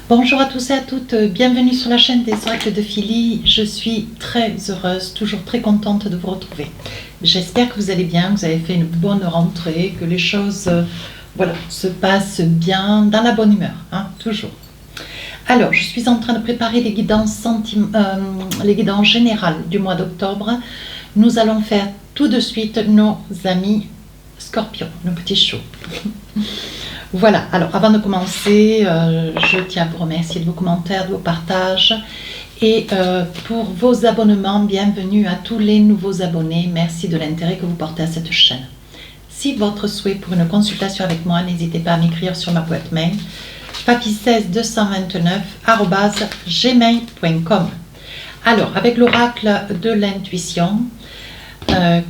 Bonjour à tous et à toutes, bienvenue sur la chaîne des Oracles de Philly. Je suis très heureuse, toujours très contente de vous retrouver. J'espère que vous allez bien, que vous avez fait une bonne rentrée, que les choses se passent bien, dans la bonne humeur, toujours. Alors, je suis en train de préparer les guidances, les guidances générales du mois d'octobre. Nous allons faire tout de suite nos amis scorpions, nos petits chauds. Voilà, alors avant de commencer, je tiens à vous remercier de vos commentaires, de vos partages et pour vos abonnements, bienvenue à tous les nouveaux abonnés, merci de l'intérêt que vous portez à cette chaîne. Si votre souhait pour une consultation avec moi, n'hésitez pas à m'écrire sur ma boîte mail papi16229@gmail.com. Alors, avec l'oracle de l'intuition,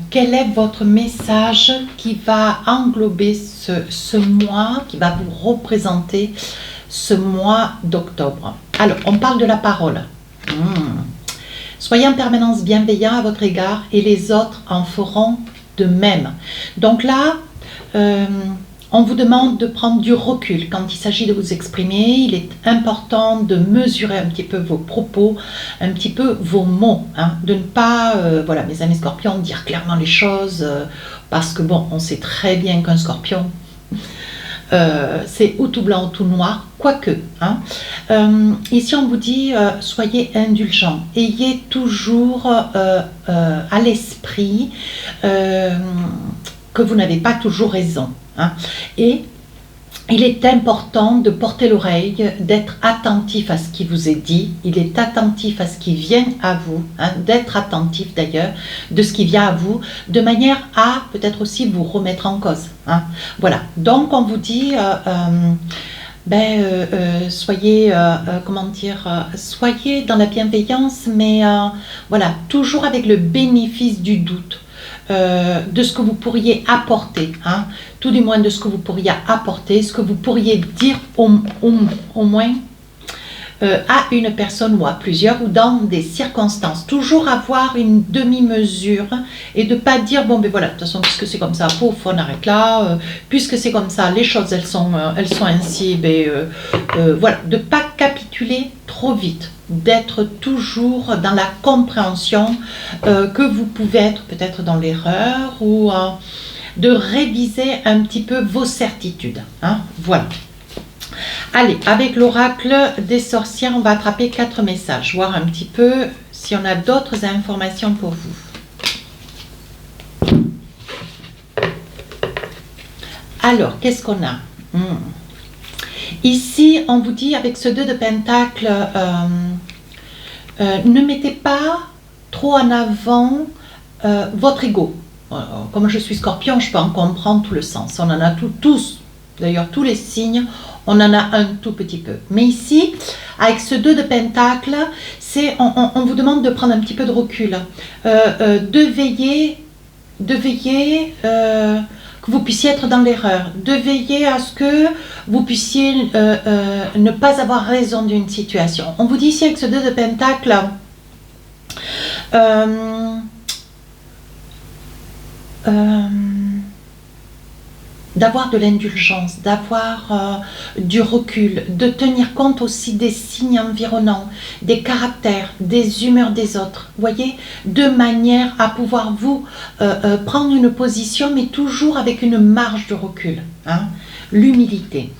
quel est votre message qui va englober ce mois, qui va vous représenter ce mois d'octobre? Alors, on parle de la parole. Soyez en permanence bienveillant à votre égard et les autres en feront de même. Donc là, on vous demande de prendre du recul quand il s'agit de vous exprimer. Il est important de mesurer un petit peu vos propos, un petit peu vos mots, de ne pas, mes amis scorpions, dire clairement les choses, parce que bon, on sait très bien qu'un scorpion, c'est ou tout blanc ou tout noir, quoique. Ici, on vous dit, soyez indulgents, ayez toujours à l'esprit que vous n'avez pas toujours raison. Et il est important de porter l'oreille, d'être attentif à ce qui vous est dit, il est attentif à ce qui vient à vous, d'être attentif d'ailleurs de ce qui vient à vous, de manière à peut-être aussi vous remettre en cause. Voilà, donc on vous dit, soyez, soyez dans la bienveillance, mais voilà, toujours avec le bénéfice du doute. De ce que vous pourriez apporter, tout du moins de ce que vous pourriez apporter, ce que vous pourriez dire au moins à une personne ou à plusieurs ou dans des circonstances. Toujours avoir une demi-mesure et de ne pas dire, bon ben voilà, de toute façon, puisque c'est comme ça, pouf, on arrête là, puisque c'est comme ça, les choses elles sont ainsi, voilà, de ne pas capituler trop vite, d'être toujours dans la compréhension que vous pouvez être peut-être dans l'erreur ou de réviser un petit peu vos certitudes. Voilà. Allez, avec l'oracle des sorcières, on va attraper 4 messages, voir un petit peu si on a d'autres informations pour vous. Alors, qu'est-ce qu'on a? Ici, on vous dit, avec ce 2 de Pentacle, ne mettez pas trop en avant votre ego. Comme je suis scorpion, je peux en comprendre tout le sens. On en a tous, d'ailleurs tous les signes, on en a un tout petit peu. Mais ici, avec ce 2 de Pentacle, on vous demande de prendre un petit peu de recul, de veiller que vous puissiez être dans l'erreur, de veiller à ce que vous puissiez ne pas avoir raison d'une situation. On vous dit ici avec ce 2 de Pentacle, d'avoir de l'indulgence, d'avoir du recul, de tenir compte aussi des signes environnants, des caractères, des humeurs des autres, voyez, de manière à pouvoir vous prendre une position, mais toujours avec une marge de recul, l'humilité.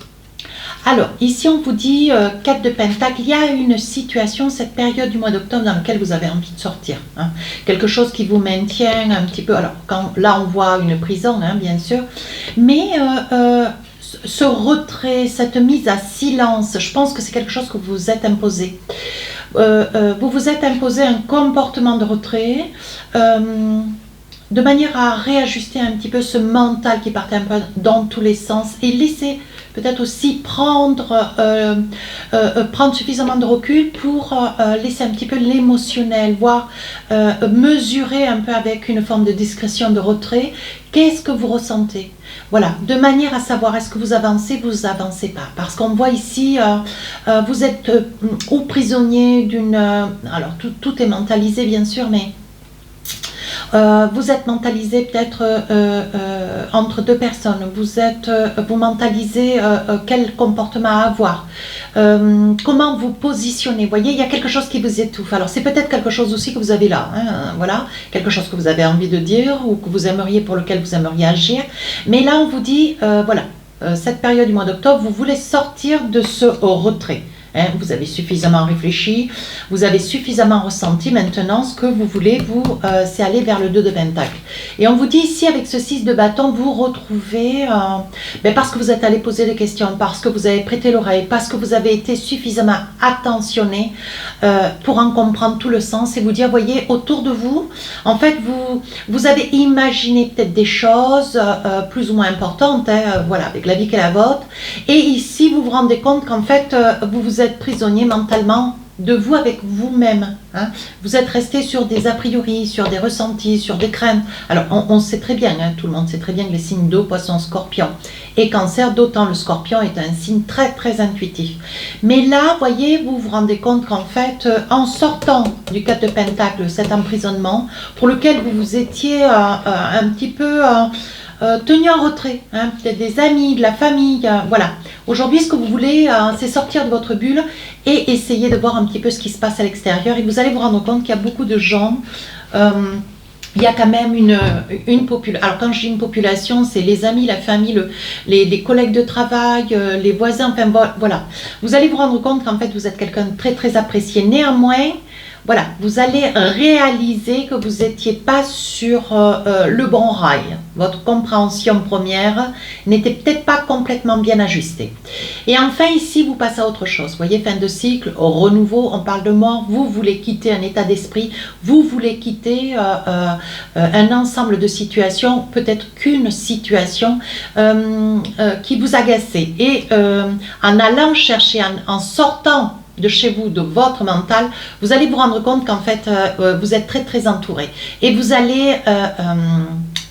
Alors, ici on vous dit, 4 de Pentacle, il y a une situation, cette période du mois d'octobre dans laquelle vous avez envie de sortir. Quelque chose qui vous maintient un petit peu, alors là on voit une prison, bien sûr, mais ce retrait, cette mise à silence, je pense que c'est quelque chose que vous vous êtes imposé. Vous vous êtes imposé un comportement de retrait, de manière à réajuster un petit peu ce mental qui partait un peu dans tous les sens et laisser peut-être aussi prendre suffisamment de recul pour laisser un petit peu l'émotionnel, voire mesurer un peu avec une forme de discrétion, de retrait, qu'est-ce que vous ressentez. Voilà, de manière à savoir est-ce que vous avancez pas. Parce qu'on voit ici, vous êtes ou prisonnier d'une... alors tout est mentalisé bien sûr, mais Vous êtes mentalisé peut-être entre deux personnes, vous mentalisez quel comportement à avoir, comment vous positionnez. Vous voyez, il y a quelque chose qui vous étouffe. Alors c'est peut-être quelque chose aussi que vous avez là, hein, voilà, quelque chose que vous avez envie de dire ou que vous aimeriez, pour lequel vous aimeriez agir. Mais là on vous dit, voilà, cette période du mois d'octobre, vous voulez sortir de ce retrait. Hein, vous avez suffisamment réfléchi, vous avez suffisamment ressenti. Maintenant, ce que vous voulez, c'est aller vers le 2 de Pentacle. Et on vous dit ici, avec ce 6 de bâton, vous retrouvez, parce que vous êtes allé poser des questions, parce que vous avez prêté l'oreille, parce que vous avez été suffisamment attentionné pour en comprendre tout le sens et vous dire, voyez, autour de vous, en fait, vous avez imaginé peut-être des choses plus ou moins importantes, hein, voilà, avec la vie qui est la vôtre. Et ici, vous vous rendez compte qu'en fait, vous êtes prisonnier mentalement de vous avec vous-même. Hein. Vous êtes resté sur des a priori, sur des ressentis, sur des craintes. Alors, on sait très bien, hein, tout le monde sait très bien que les signes d'eau, poisson, scorpion et cancer, d'autant le scorpion est un signe très, très intuitif. Mais là, voyez, vous vous rendez compte qu'en fait, en sortant du 4 de Pentacle, cet emprisonnement, pour lequel vous vous étiez un petit peu... tenu en retrait, hein, peut-être des amis, de la famille, voilà. Aujourd'hui, ce que vous voulez, c'est sortir de votre bulle et essayer de voir un petit peu ce qui se passe à l'extérieur. Et vous allez vous rendre compte qu'il y a beaucoup de gens, il y a quand même une population. Alors quand je dis une population, c'est les amis, la famille, les collègues de travail, les voisins, enfin voilà. Vous allez vous rendre compte qu'en fait, vous êtes quelqu'un de très très apprécié. Néanmoins, voilà, vous allez réaliser que vous n'étiez pas sur le bon rail. Votre compréhension première n'était peut-être pas complètement bien ajustée. Et enfin, ici, vous passez à autre chose. Vous voyez, fin de cycle, au renouveau, on parle de mort. Vous voulez quitter un état d'esprit. Vous voulez quitter un ensemble de situations, peut-être qu'une situation qui vous agaçait. Et en allant chercher, en sortant de chez vous, de votre mental, vous allez vous rendre compte qu'en fait, vous êtes très très entouré. Et vous allez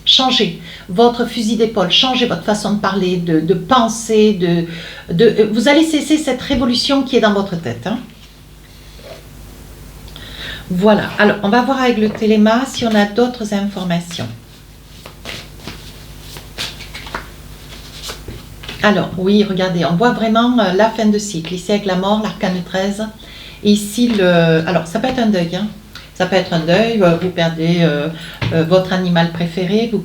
changer votre fusil d'épaule, changer votre façon de parler, de penser, vous allez cesser cette révolution qui est dans votre tête. Hein. Voilà, alors on va voir avec le téléma si on a d'autres informations. Alors, oui, regardez, on voit vraiment la fin de cycle. Ici, avec la mort, l'arcane 13. Et ici, alors, ça peut être un deuil. Hein. Ça peut être un deuil. Vous perdez votre animal préféré. Vous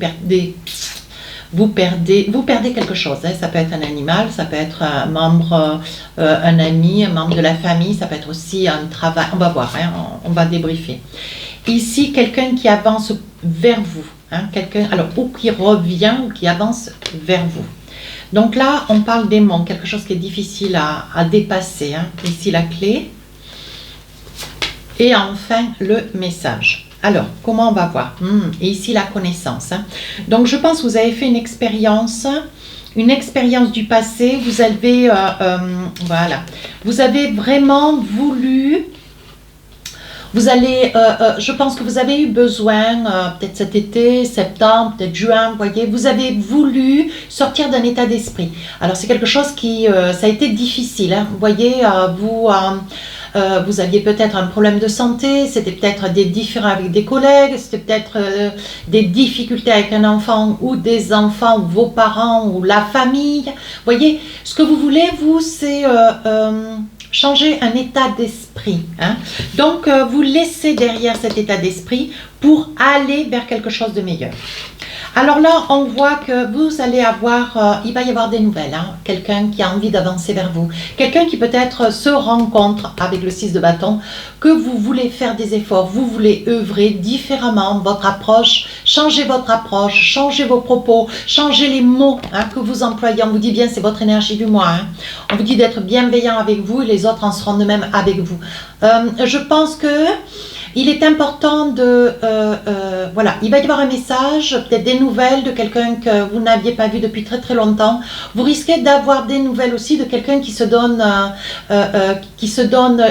perdez quelque chose. Hein. Ça peut être un animal, ça peut être un membre, un ami, un membre de la famille. Ça peut être aussi un travail. On va voir, hein, on va débriefer. Ici, quelqu'un qui avance vers vous. Hein, alors, ou qui revient ou qui avance vers vous. Donc là, on parle démon, quelque chose qui est difficile à dépasser. Hein. Ici, la clé. Et enfin, le message. Alors, comment on va voir et ici, la connaissance. Hein. Donc, je pense que vous avez fait une expérience du passé. Vous avez, voilà, vous avez vraiment voulu... je pense que vous avez eu besoin, peut-être cet été, septembre, peut-être juin, vous voyez, vous avez voulu sortir d'un état d'esprit. Alors c'est quelque chose qui, ça a été difficile, hein. Vous voyez, vous aviez peut-être un problème de santé, c'était peut-être des différends avec des collègues, c'était peut-être des difficultés avec un enfant ou des enfants, ou vos parents ou la famille. Vous voyez, ce que vous voulez, vous, c'est... changer un état d'esprit. Hein. Donc, vous laissez derrière cet état d'esprit pour aller vers quelque chose de meilleur. Alors là, on voit que vous allez avoir, il va y avoir des nouvelles, hein, quelqu'un qui a envie d'avancer vers vous, quelqu'un qui peut-être se rencontre avec le 6 de bâton, que vous voulez faire des efforts, vous voulez œuvrer différemment, votre approche, changez vos propos, changez les mots hein, que vous employez. On vous dit bien, c'est votre énergie du mois. Hein. On vous dit d'être bienveillant avec vous et les autres en seront de même avec vous. Je pense que il est important de... voilà, il va y avoir un message, peut-être des nouvelles de quelqu'un que vous n'aviez pas vu depuis très très longtemps. Vous risquez d'avoir des nouvelles aussi de quelqu'un qui se donne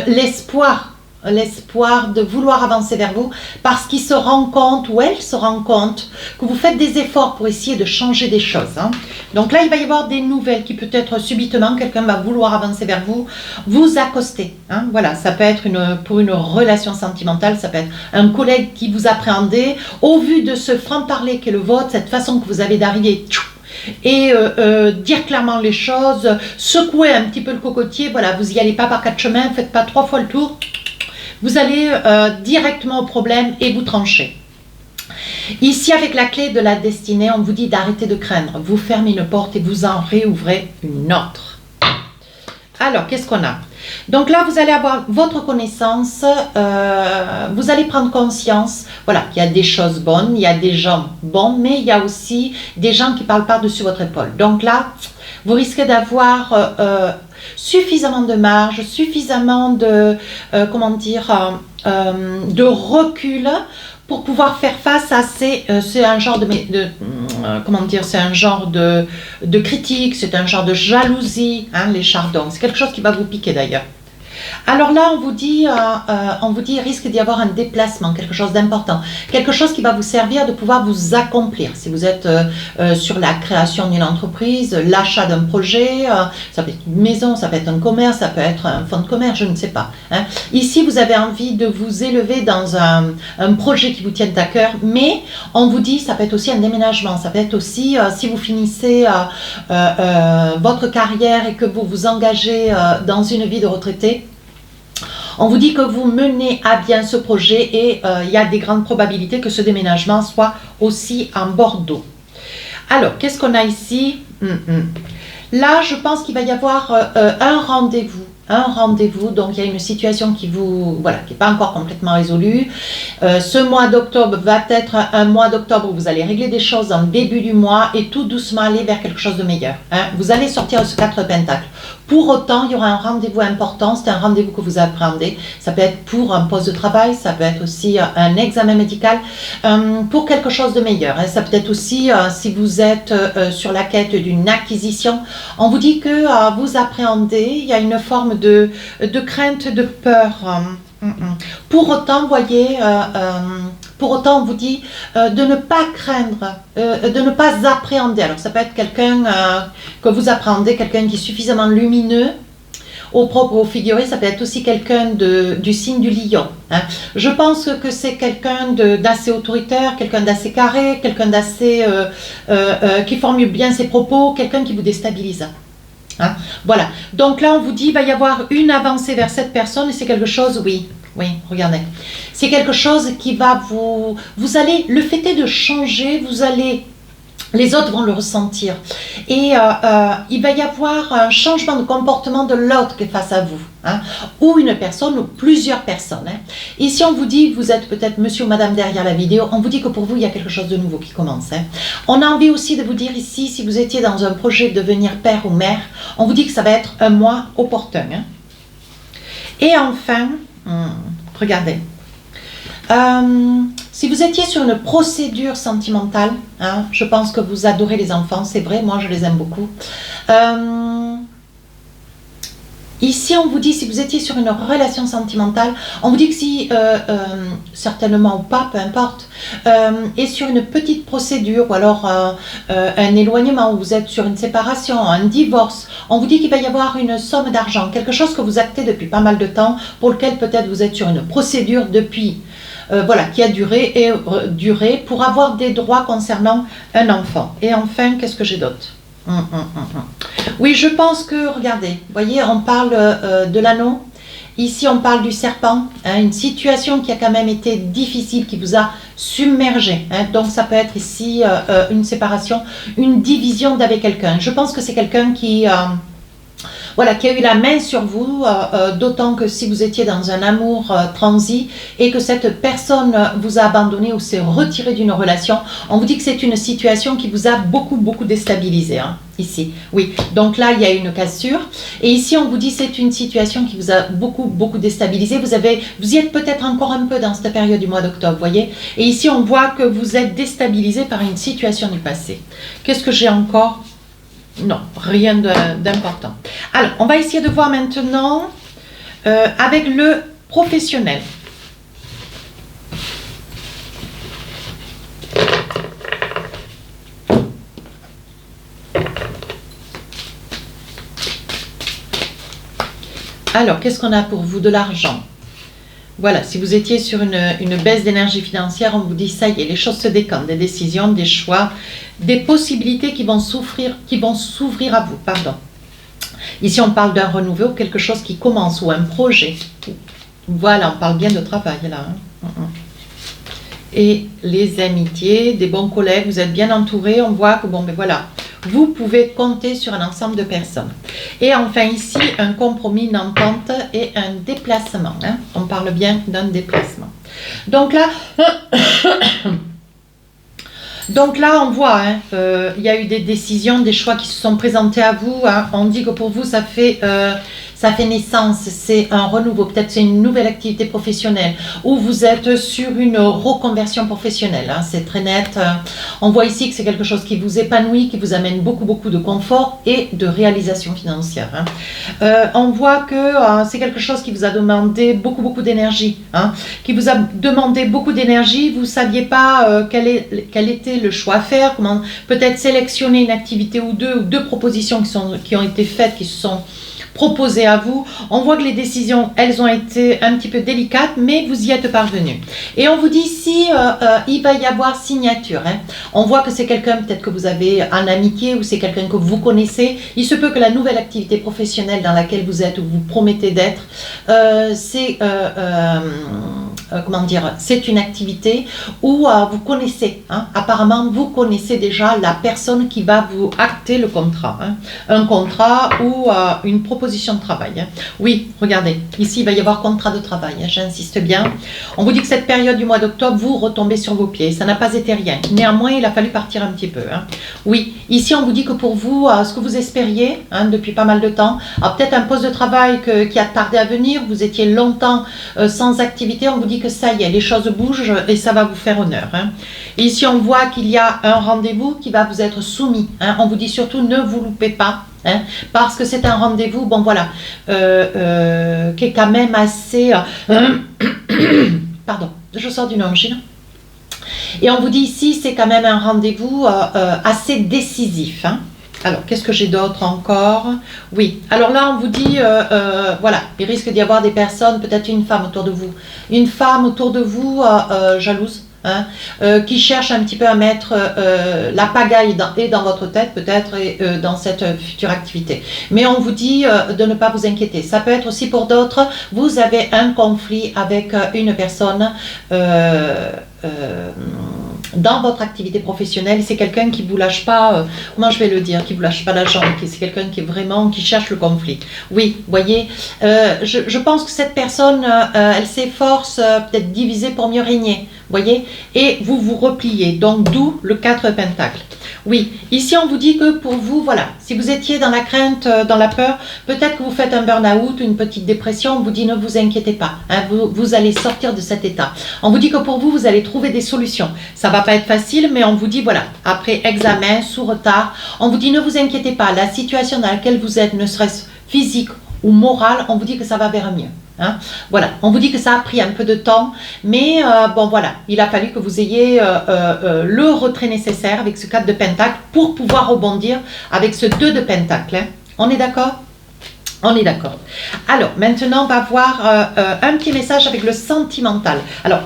l'espoir l'espoir de vouloir avancer vers vous parce qu'il se rend compte ou elle se rend compte que vous faites des efforts pour essayer de changer des choses. Hein. Donc là, il va y avoir des nouvelles qui peut-être subitement, quelqu'un va vouloir avancer vers vous, vous accoster. Hein. Voilà, ça peut être pour une relation sentimentale, ça peut être un collègue qui vous appréhendait. Au vu de ce franc-parler qui est le vôtre, cette façon que vous avez d'arriver et dire clairement les choses, secouer un petit peu le cocotier, voilà, vous n'y allez pas par 4 chemins, faites pas 3 fois le tour. Vous allez directement au problème et vous tranchez. Ici, avec la clé de la destinée, on vous dit d'arrêter de craindre. Vous fermez une porte et vous en réouvrez une autre. Alors, qu'est-ce qu'on a? Donc là, vous allez avoir votre connaissance, vous allez prendre conscience, voilà, qu'il y a des choses bonnes, il y a des gens bons, mais il y a aussi des gens qui parlent par-dessus votre épaule. Donc là, vous risquez d'avoir suffisamment de marge, suffisamment de, de recul pour pouvoir faire face à c'est un genre c'est un genre de critique, c'est un genre de jalousie, hein, les chardons. C'est quelque chose qui va vous piquer d'ailleurs. Alors là, on vous dit il risque d'y avoir un déplacement, quelque chose d'important, quelque chose qui va vous servir de pouvoir vous accomplir. Si vous êtes sur la création d'une entreprise, l'achat d'un projet, ça peut être une maison, ça peut être un commerce, ça peut être un fonds de commerce, je ne sais pas. Hein. Ici, vous avez envie de vous élever dans un projet qui vous tienne à cœur, mais on vous dit ça peut être aussi un déménagement, ça peut être aussi si vous finissez votre carrière et que vous vous engagez dans une vie de retraité. On vous dit que vous menez à bien ce projet et il y a des grandes probabilités que ce déménagement soit aussi en Bordeaux. Alors, qu'est-ce qu'on a ici? Là, je pense qu'il va y avoir un rendez-vous. Donc il y a une situation qui n'est pas encore complètement résolue. Ce mois d'octobre va être un mois d'octobre où vous allez régler des choses dans le début du mois et tout doucement aller vers quelque chose de meilleur. Hein. Vous allez sortir de ce 4 pentacles. Pour autant, il y aura un rendez-vous important, c'est un rendez-vous que vous appréhendez. Ça peut être pour un poste de travail, ça peut être aussi un examen médical, pour quelque chose de meilleur. Hein. Ça peut être aussi, si vous êtes sur la quête d'une acquisition, on vous dit que vous appréhendez, il y a une forme de crainte, de peur. Pour autant, voyez, on vous dit de ne pas craindre, de ne pas appréhender. Alors, ça peut être quelqu'un que vous appréhendez, quelqu'un qui est suffisamment lumineux, au propre ou au figuré, ça peut être aussi quelqu'un du signe du lion. Hein. Je pense que c'est quelqu'un d'assez autoritaire, quelqu'un d'assez carré, quelqu'un d'assez qui formule bien ses propos, quelqu'un qui vous déstabilise. Hein. Voilà, donc là on vous dit il va y avoir une avancée vers cette personne et c'est quelque chose, oui, regardez, c'est quelque chose qui va vous allez, le fait est de changer, les autres vont le ressentir et il va y avoir un changement de comportement de l'autre qui est face à vous, hein, ou une personne ou plusieurs personnes. Hein. Ici on vous dit, vous êtes peut-être monsieur ou madame derrière la vidéo, on vous dit que pour vous il y a quelque chose de nouveau qui commence. Hein. On a envie aussi de vous dire ici, si vous étiez dans un projet de devenir père ou mère, on vous dit que ça va être un mois opportun. Hein. Et enfin, regardez. Si vous étiez sur une procédure sentimentale, hein, je pense que vous adorez les enfants, c'est vrai, moi je les aime beaucoup. Ici, on vous dit, si vous étiez sur une relation sentimentale, on vous dit que si, certainement ou pas, peu importe, et sur une petite procédure, ou alors un éloignement, où vous êtes sur une séparation, un divorce, on vous dit qu'il va y avoir une somme d'argent, quelque chose que vous actez depuis pas mal de temps, pour lequel peut-être vous êtes sur une procédure depuis, qui a duré pour avoir des droits concernant un enfant. Et enfin, qu'est-ce que j'ai d'autre? Oui, je pense que, regardez, vous voyez, on parle de l'anneau, ici on parle du serpent, hein, une situation qui a quand même été difficile, qui vous a submergé, hein, donc ça peut être ici une séparation, une division d'avec quelqu'un. Je pense que c'est quelqu'un qui a eu la main sur vous, d'autant que si vous étiez dans un amour transi et que cette personne vous a abandonné ou s'est retirée d'une relation, on vous dit que c'est une situation qui vous a beaucoup déstabilisé, hein, ici. Oui, donc là, il y a une cassure. Et ici, on vous dit que c'est une situation qui vous a beaucoup déstabilisé. Vous y êtes peut-être encore un peu dans cette période du mois d'octobre, voyez. Et ici, on voit que vous êtes déstabilisé par une situation du passé. Qu'est-ce que j'ai encore ? Non, rien d'important. Alors, on va essayer de voir maintenant avec le professionnelle. Alors, qu'est-ce qu'on a pour vous? De l'argent. Voilà, si vous étiez sur une baisse d'énergie financière, on vous dit ça y est, les choses se décantent, des décisions, des choix, des possibilités qui vont s'ouvrir à vous. Pardon. Ici, on parle d'un renouveau, quelque chose qui commence ou un projet. Voilà, on parle bien de travail là. Et les amitiés, des bons collègues, vous êtes bien entourés, on voit que bon, ben voilà. Vous pouvez compter sur un ensemble de personnes. Et enfin ici, un compromis, une entente et un déplacement. Hein. On parle bien d'un déplacement. Donc là, on voit, hein, il y a eu des décisions, des choix qui se sont présentés à vous. Hein. On dit que pour vous, ça fait naissance, c'est un renouveau, peut-être c'est une nouvelle activité professionnelle ou vous êtes sur une reconversion professionnelle, hein, c'est très net. On voit ici que c'est quelque chose qui vous épanouit, qui vous amène beaucoup de confort et de réalisation financière. Hein. On voit que c'est quelque chose qui vous a demandé beaucoup d'énergie, hein, qui vous a demandé beaucoup d'énergie, vous ne saviez pas quel était le choix à faire, comment peut-être sélectionner une activité ou deux propositions qui ont été faites, qui se sont proposées à vous. On voit que les décisions, elles ont été un petit peu délicates, mais vous y êtes parvenu. Et on vous dit ici, il va y avoir signature. Hein. On voit que c'est quelqu'un peut-être que vous avez en amitié ou c'est quelqu'un que vous connaissez. Il se peut que la nouvelle activité professionnelle dans laquelle vous êtes ou vous promettez d'être, c'est une activité où vous connaissez, hein, apparemment vous connaissez déjà la personne qui va vous acter le contrat, hein, un contrat ou une proposition de travail. Hein. Oui, regardez, ici il va y avoir contrat de travail, hein, j'insiste bien. On vous dit que cette période du mois d'octobre, vous retombez sur vos pieds, ça n'a pas été rien. Néanmoins, il a fallu partir un petit peu. Hein. Oui, ici on vous dit que pour vous, ce que vous espériez hein, depuis pas mal de temps, peut-être un poste de travail qui a tardé à venir, vous étiez longtemps sans activité, on vous dit que ça y est, les choses bougent et ça va vous faire honneur. Hein. Et ici, on voit qu'il y a un rendez-vous qui va vous être soumis. Hein. On vous dit surtout, ne vous loupez pas. Hein, parce que c'est un rendez-vous, bon voilà, qui est quand même assez... pardon, je sors d'une angine. Et on vous dit ici, c'est quand même un rendez-vous assez décisif. Hein. Alors, qu'est-ce que j'ai d'autre encore? Oui, alors là, on vous dit, voilà, il risque d'y avoir des personnes, peut-être une femme autour de vous, jalouse, hein, qui cherche un petit peu à mettre la pagaille dans votre tête, peut-être, et dans cette future activité. Mais on vous dit de ne pas vous inquiéter. Ça peut être aussi pour d'autres, vous avez un conflit avec une personne dans votre activité professionnelle, c'est quelqu'un qui vous lâche pas, comment je vais le dire, qui vous lâche pas la jambe, c'est quelqu'un qui est vraiment, qui cherche le conflit. Oui, voyez, je pense que cette personne, elle s'efforce peut-être diviser pour mieux régner, voyez, et vous vous repliez, donc d'où le 4 pentacles. Oui, ici on vous dit que pour vous, voilà, si vous étiez dans la crainte, dans la peur, peut-être que vous faites un burn-out, une petite dépression, on vous dit ne vous inquiétez pas, hein, vous allez sortir de cet état. On vous dit que pour vous, vous allez trouver des solutions. Ça va pas être facile, mais on vous dit, voilà, après examen, sous retard, on vous dit ne vous inquiétez pas, la situation dans laquelle vous êtes, ne serait-ce physique ou morale, on vous dit que ça va vers mieux. Hein. Voilà, on vous dit que ça a pris un peu de temps, mais bon voilà, il a fallu que vous ayez le retrait nécessaire avec ce 4 de pentacle pour pouvoir rebondir avec ce 2 de pentacle. Hein. On est d'accord ? On est d'accord. Alors, maintenant, on va voir un petit message avec le sentimental. Alors,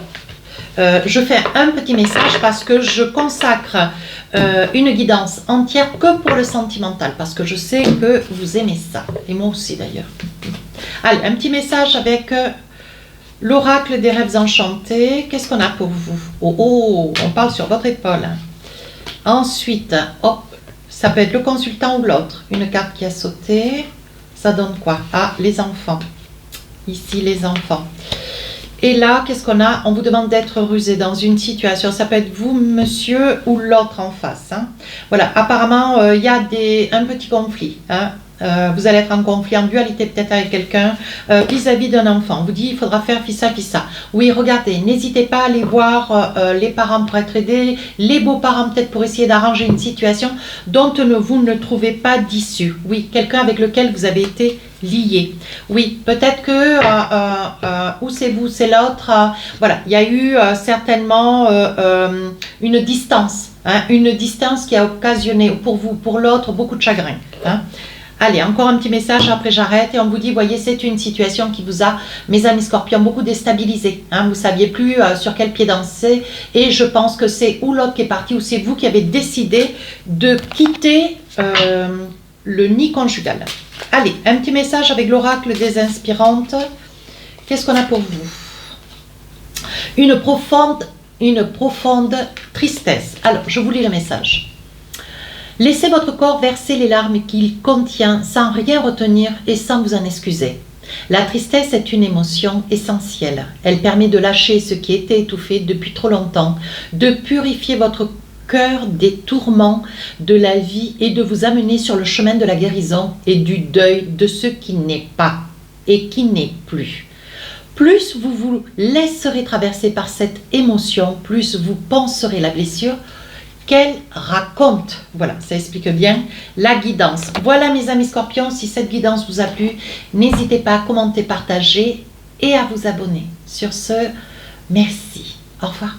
je fais un petit message parce que je consacre une guidance entière que pour le sentimental, parce que je sais que vous aimez ça, et moi aussi d'ailleurs. Allez, un petit message avec l'oracle des rêves enchantés. Qu'est-ce qu'on a pour vous? Oh, on parle sur votre épaule. Ensuite, hop, ça peut être le consultant ou l'autre. Une carte qui a sauté. Ça donne quoi? Ah, les enfants. Ici, les enfants. Et là, qu'est-ce qu'on a? On vous demande d'être rusé dans une situation. Ça peut être vous, monsieur, ou l'autre en face. Hein. Voilà, apparemment, il y a un petit conflit. Hein. Vous allez être en conflit, en dualité peut-être avec quelqu'un vis-à-vis d'un enfant. On vous dit il faudra faire ça. Oui, regardez, n'hésitez pas à aller voir les parents pour être aidés, les beaux-parents peut-être pour essayer d'arranger une situation dont vous ne trouvez pas d'issue. Oui, quelqu'un avec lequel vous avez été liés. Oui, peut-être que ou c'est vous, c'est l'autre. Voilà, il y a eu certainement une distance, hein, une distance qui a occasionné pour vous, pour l'autre, beaucoup de chagrin. Hein. Allez, encore un petit message, après j'arrête et on vous dit, voyez, c'est une situation qui vous a, mes amis scorpions, beaucoup déstabilisé. Hein, vous ne saviez plus sur quel pied danser et je pense que c'est ou l'autre qui est parti ou c'est vous qui avez décidé de quitter le nid conjugal. Allez, un petit message avec l'oracle des inspirantes. Qu'est-ce qu'on a pour vous? Une profonde tristesse. Alors, je vous lis le message. Laissez votre corps verser les larmes qu'il contient sans rien retenir et sans vous en excuser. La tristesse est une émotion essentielle. Elle permet de lâcher ce qui était étouffé depuis trop longtemps, de purifier votre cœur des tourments de la vie et de vous amener sur le chemin de la guérison et du deuil de ce qui n'est pas et qui n'est plus. Plus vous vous laisserez traverser par cette émotion, plus vous penserez la blessure qu'elle raconte. Voilà, ça explique bien la guidance. Voilà mes amis scorpions, si cette guidance vous a plu, n'hésitez pas à commenter, partager et à vous abonner. Sur ce, merci. Au revoir.